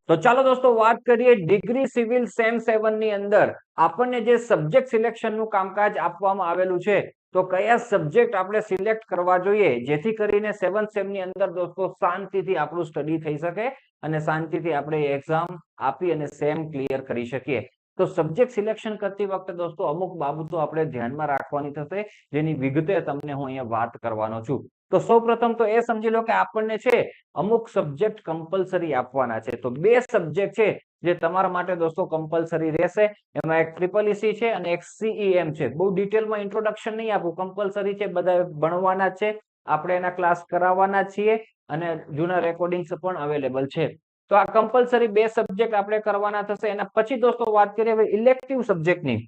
તો ચાલો દોસ્તો વાત કરીએ ડિગ્રી સિવિલ સેમ 7 ની અંદર આપણને જે સબ્જેક્ટ સિલેક્શન નું કામકાજ આપવામાં આવેલું છે તો કયા સબ્જેક્ટ આપણે સિલેક્ટ કરવા જોઈએ જેથી કરીને 7th સેમ ની અંદર દોસ્તો શાંતિથી આપણું સ્ટડી થઈ શકે અને શાંતિથી આપણે એક્ઝામ આપી અને સેમ ક્લિયર કરી શકીએ. તો સબ્જેક્ટ સિલેક્શન કરતી વખતે દોસ્તો અમુક બાબતો આપણે ધ્યાનમાં રાખવાની થશે જેની વિગતે તમને હું અહીંયા વાત કરવાનો છું. તો સૌપ્રથમ તો એ સમજી લો કે આપણને છે અમુક સબ્જેક્ટ કમ્પલસરી આપવાના છે. તો બે સબ્જેક્ટ છે જે તમારા માટે દોસ્તો કમ્પલસરી રહેશે. એમાં એક ટ્રિપલ ઈસી છે અને એક સીઈએમ છે. બહુ ડિટેલમાં ઇન્ટ્રોડક્શન નહીં આપું, કમ્પલસરી છે, બધા ભણવાના છે, આપણે એના ક્લાસ કરાવવાના છીએ અને જૂના રેકોર્ડિંગ્સ પણ અવેલેબલ છે. તો આ કમ્પલસરી બે સબ્જેક્ટ આપણે કરવાના થશે. એના પછી દોસ્તો વાત કરીએ હવે ઇલેક્ટિવ સબ્જેક્ટની.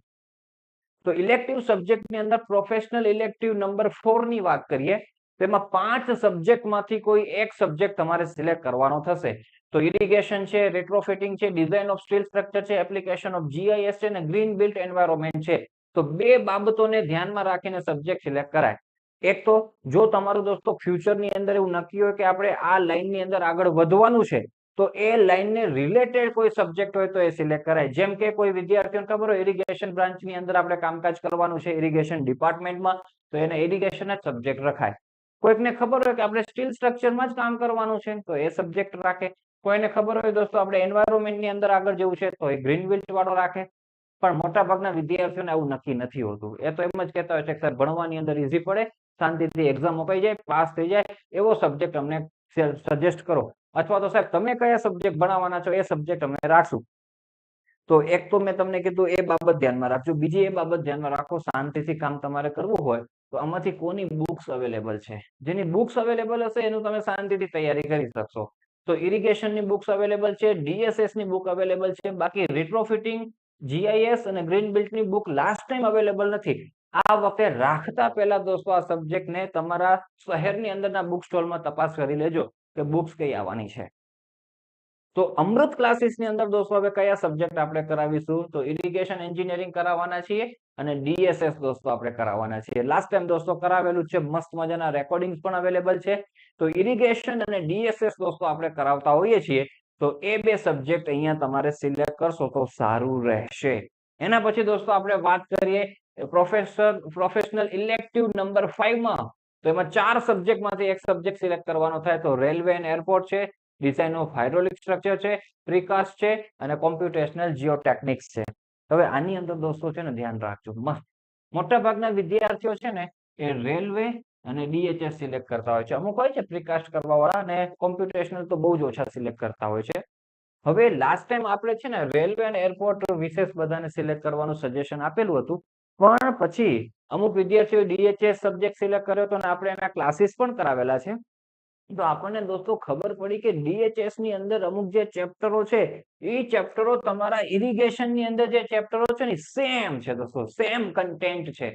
તો ઇલેક્ટિવ સબ્જેક્ટની અંદર પ્રોફેશનલ ઇલેક્ટિવ નંબર 4 ની વાત કરીએ. તેમાં 5 સબ્જેક્ટમાંથી કોઈ એક સબ્જેક્ટ તમારે સિલેક્ટ કરવાનો થશે. તો ઇરિગેશન છે, રેટ્રોફિટિંગ છે, ડિઝાઇન ઓફ સ્ટીલ સ્ટ્રક્ચર છે, એપ્લિકેશન ઓફ જીઆઈએસ છે અને ગ્રીન બિલ્ટ એન્વાયરમેન્ટ છે. તો બે બાબતોને ધ્યાનમાં રાખીને સબ્જેક્ટ સિલેક્ટ કરાય. એક તો જો તમારું દોસ્તો ફ્યુચરની અંદર એવું નક્કી હોય કે આપણે આ લાઈનની અંદર આગળ વધવાનું છે તો એ લાઈનને રિલેટેડ કોઈ સબ્જેક્ટ હોય તો એ સિલેક્ટ કરાય. જેમ કે કોઈ વિદ્યાર્થીઓને ખબર હોય ઇરિગેશન બ્રાન્ચની અંદર આપણે કામકાજ કરવાનું છે ઇરિગેશન ડિપાર્ટમેન્ટમાં, તો એને ઇરિગેશન જ સબ્જેક્ટ રખાય. કોઈકને ખબર હોય કે આપણે સ્ટીલ સ્ટ્રક્ચરમાં જ કામ કરવાનું છે તો એ સબ્જેક્ટ રાખે. કોઈને ખબર હોય દોસ્તો આપણે એન્વાયરમેન્ટની અંદર આગળ જવું છે તો એ ગ્રીન બિલ્ટ વાળો રાખે. પણ મોટા ભાગના વિદ્યાર્થીઓને આવું નક્કી નથી હોતું. એ તો એમ જ કહેતા હોય છે કે સર ભણવાની અંદર ઈઝી પડે, શાંતિથી એક્ઝામ અપાઈ જાય, પાસ થઈ જાય એવો સબ્જેક્ટ અમને સજેસ્ટ કરો. અથવા તો સાહેબ તમે કયા સબ્જેક્ટ ભણાવવાના છો એ સબ્જેક્ટ અમે રાખશું. તો એક તો મેં તમને કીધું એ બાબત ધ્યાનમાં રાખજો. બીજી એ બાબત ધ્યાનમાં રાખો, શાંતિથી કામ તમારે કરવું હોય તો આમાંથી કોની બુક્સ અવેલેબલ છે. જેની બુક્સ અવેલેબલ હશે એનું તમે શાંતિથી તૈયારી કરી શકશો. તો ઇરિગેશનની બુક્સ અવેલેબલ છે, ડીએસએસ ની બુક અવેલેબલ છે. બાકી રેટ્રોફિટિંગ, જીઆઈએસ અને ગ્રીન બિલ્ટની બુક લાસ્ટ ટાઈમ અવેલેબલ નથી. આ વખતે રાખતા પહેલા દોસ્તો આ સબ્જેક્ટને તમારા શહેરની અંદરના બુક સ્ટોલમાં તપાસ કરી લેજો કે બુક્સ કઈ આવવાની છે. તો અમૃત ક્લાસીસની અંદર દોસ્તો હવે કયા સબ્જેક્ટ આપણે કરાવીશું તો ઇરિગેશન એન્જિનિયરિંગ કરાવવાના છીએ અને ડીએસએસ દોસ્તો આપણે કરાવવાના છીએ. લાસ્ટ ટાઈમ દોસ્તો કરાવેલું છે, મસ્ત મજાના રેકોર્ડિંગ્સ પણ અવેલેબલ છે. તો ઇરિગેશન અને ડીએસએસ દોસ્તો આપણે કરાવતા હોઈએ છીએ. તો એ બે સબ્જેક્ટ અહીંયા તમારે સિલેક્ટ કરશો તો સારું રહેશે. એના પછી દોસ્તો આપણે વાત કરીએ પ્રોફેશનલ ઇલેક્ટિવ નંબર 5 માં. તો એમાં 4 સબ્જેક્ટમાંથી એક સબ્જેક્ટ સિલેક્ટ કરવાનો થાય. તો રેલવે એન્ડ એરપોર્ટ છે, ડિઝાઇન ઓફ હાઇડ્રોલિક સ્ટ્રક્ચર છે, પ્રીકાસ્ટ છે અને કોમ્પ્યુટેશનલ જીઓટેકનિક્સ છે. હવે આની અંદર દોસ્તો છે ને ધ્યાન રાખજો, મસ્ત મોટા ભાગના વિદ્યાર્થીઓ છે ને એ રેલવે અને ડીએચએસ સિલેક્ટ કરતા હોય છે. અમુક હોય છે પ્રીકાસ્ટ કરવા વાળા અને કોમ્પ્યુટેશનલ તો બહુ જ ઓછા સિલેક્ટ કરતા હોય છે. હવે લાસ્ટ ટાઈમ આપણે છે ને રેલવે અને એરપોર્ટ વિશેષ બધાને સિલેક્ટ કરવાનું સજેશન આપેલું હતું. પણ પછી અમુક વિદ્યાર્થીઓ ડીએચએસ સબ્જેક્ટ સિલેક્ટ કર્યો હતો અને આપણે એના ક્લાસીસ પણ કરાવેલા છે. તો આપણને દોસ્તો ખબર પડી કે ડીએચએસ ની અંદર અમુક જે ચેપ્ટરો છે એ ચેપ્ટરો તમારા ઇરિગેશન ની અંદર જે ચેપ્ટરો છે ને સેમ છે દોસ્તો, સેમ કન્ટેન્ટ છે.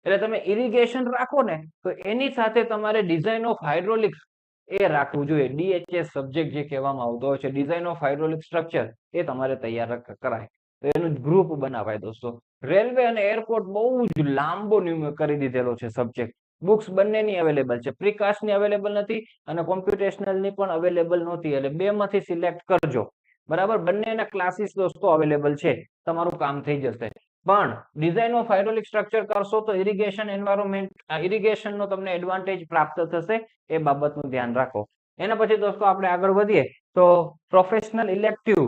એટલે તમે ઇરિગેશન રાખો ને તો એની સાથે તમારે ડિઝાઇન ઓફ હાઇડ્રોલિક્સ એ રાખવું જોઈએ. ડીએચએસ સબ્જેક્ટ જે કહેવામાં આવતો હોય છે ડિઝાઇન ઓફ હાઇડ્રોલિક સ્ટ્રક્ચર એ તમારે તૈયાર કરાય. તો એનું ગ્રુપ બનાવાય દોસ્તો. રેલવે અને એરપોર્ટ બહુ જ લાંબો કરી દીધેલો છે સબ્જેક્ટ. બુક્સ બંનેની અવેલેબલ છે, પ્રીકાસ્ટની અવેલેબલ નથી અને કોમ્પ્યુટેશનલની પણ અવેલેબલ નહોતી. એટલે બે માંથી સિલેક્ટ કરજો, બરાબર. બંનેના ક્લાસીસ દોસ્તો અવેલેબલ છે, તમારું કામ થઈ જશે. પણ ડિઝાઇન ઓફ હાઇડ્રોલિક સ્ટ્રક્ચર કરશો તો ઇરિગેશન એન્વાયરમેન્ટ ઇરિગેશનનો તમને એડવાન્ટેજ પ્રાપ્ત થશે. એ બાબતનું ધ્યાન રાખો. એના પછી દોસ્તો આપણે આગળ વધીએ તો પ્રોફેશનલ ઇલેક્ટિવ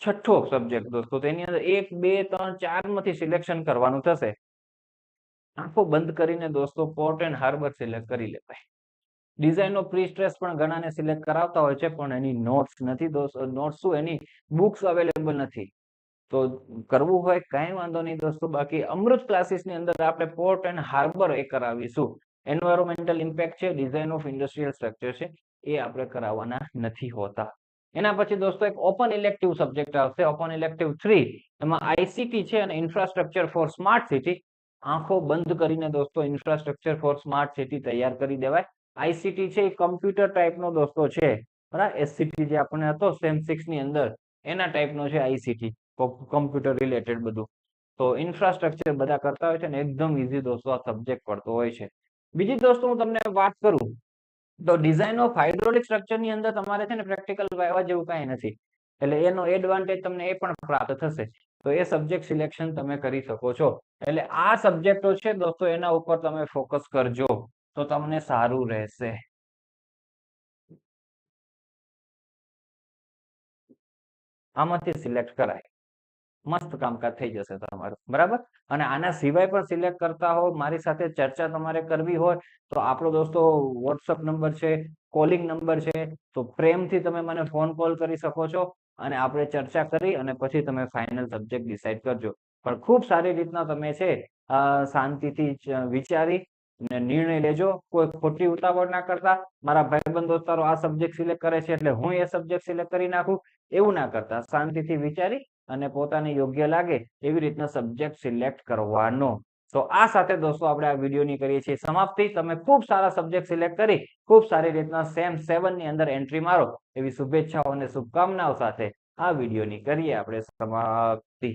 છઠ્ઠો સબ્જેક્ટ દોસ્તો. તેની અંદર 1 2 3 4 માંથી સિલેક્શન કરવાનું થશે. આંખો બંધ કરીને દોસ્તો પોર્ટ એન્ડ હાર્બર સિલેક્ટ કરી લેવાય. ડિઝાઇન ઓફ પ્રી સ્ટ્રેસ પણ ઘણાને સિલેક્ટ કરાવતા હોય છે પણ એની નોટ્સ નથી દોસ્તો. નોટ્સ શું, એની બુક્સ અવેલેબલ નથી. તો કરવું હોય કઈ વાંધો નહીં દોસ્તો. બાકી અમૃત ક્લાસીસની અંદર આપણે પોર્ટ એન્ડ હાર્બર એ કરાવીશું. એન્વાયરમેન્ટલ ઇમ્પેક્ટ છે, ડિઝાઇન ઓફ ઇન્ડસ્ટ્રીયલ સ્ટ્રક્ચર છે, એ આપણે કરાવવાના નથી હોતા. એના પછી દોસ્તો એક ઓપન ઇલેક્ટિવ સબ્જેક્ટ આવશે, ઓપન ઇલેક્ટિવ 3. એમાં આઈસીટી છે અને ઇન્ફ્રાસ્ટ્રક્ચર ફોર સ્માર્ટ સિટી. આંખો બંધ કરીને દોસ્તો ઇન્ફ્રાસ્ટ્રક્ચર ફોર સ્માર્ટ સિટી તૈયાર કરી દેવાય. આઈસીટી છે એ કમ્પ્યુટર ટાઈપનો દોસ્તો છે, બરાબર. એસસીટી જે આપણે હતો સેમ 6 ની અંદર એના ટાઈપનો છે આઈસીટી, કમ્પ્યુટર રિલેટેડ બધું. તો ઇન્ફ્રાસ્ટ્રક્ચર બધા કરતા હોય છે ને એકદમ ઈઝી દોસ્તો આ સબ્જેક્ટ પડતો હોય છે. બીજી દોસ્તો હું તમને વાત કરું તો ડિઝાઇન ઓફ હાઇડ્રોલિક સ્ટ્રક્ચર ની અંદર તમારે છે ને પ્રેક્ટિકલ વાયવા જેવું કઈ નથી. એટલે એનો એડવાન્ટેજ તમને એ પણ પ્રાપ્ત થશે. તો એ સબ્જેક્ટ સિલેક્શન તમે કરી શકો છો. એટલે આ સબ્જેક્ટો છે દોસ્તો, એના ઉપર તમે ફોકસ કરજો તો તમને સારું રહેશે. આમાંથી સિલેક્ટ કરાય, મસ્ત કામકાજ થઈ જશે તમારું, બરાબર. અને આના સિવાય પણ સિલેક્ટ કરતા હો, મારી સાથે ચર્ચા તમારે કરવી હોય તો આપણો દોસ્તો વોટ્સઅપ નંબર છે, કોલિંગ નંબર છે, તો પ્રેમથી તમે મને ફોન કોલ કરી શકો છો અને આપણે ચર્ચા કરી અને પછી તમે ફાઇનલ સબ્જેક્ટ ડિસાઈડ કરજો. પણ ખૂબ સારી રીતના તમે છે શાંતિથી વિચારી ને નિર્ણય લેજો. કોઈ ખોટી ઉતાવળ ના કરતા. મારા ભાઈબંધ દોસ્તારો આ સબ્જેક્ટ સિલેક્ટ કરે છે એટલે હું એ સબ્જેક્ટ સિલેક્ટ કરી નાખું, એવું ના કરતા. શાંતિથી વિચારી અને પોતાને યોગ્ય લાગે એવી રીતના સબ્જેક્ટ સિલેક્ટ કરવાનો. તો આ સાથે દોસ્તો આપણે આ વિડીયોની કરીએ છીએ સમાપ્તિ. તમે ખૂબ સારા સબ્જેક્ટ સિલેક્ટ કરી ખૂબ સારી રીતના સેમ 7 ની અંદર એન્ટ્રી મારો એવી શુભેચ્છાઓ અને શુભકામનાઓ સાથે આ વિડીયોની કરીએ આપણે સમાપ્તિ.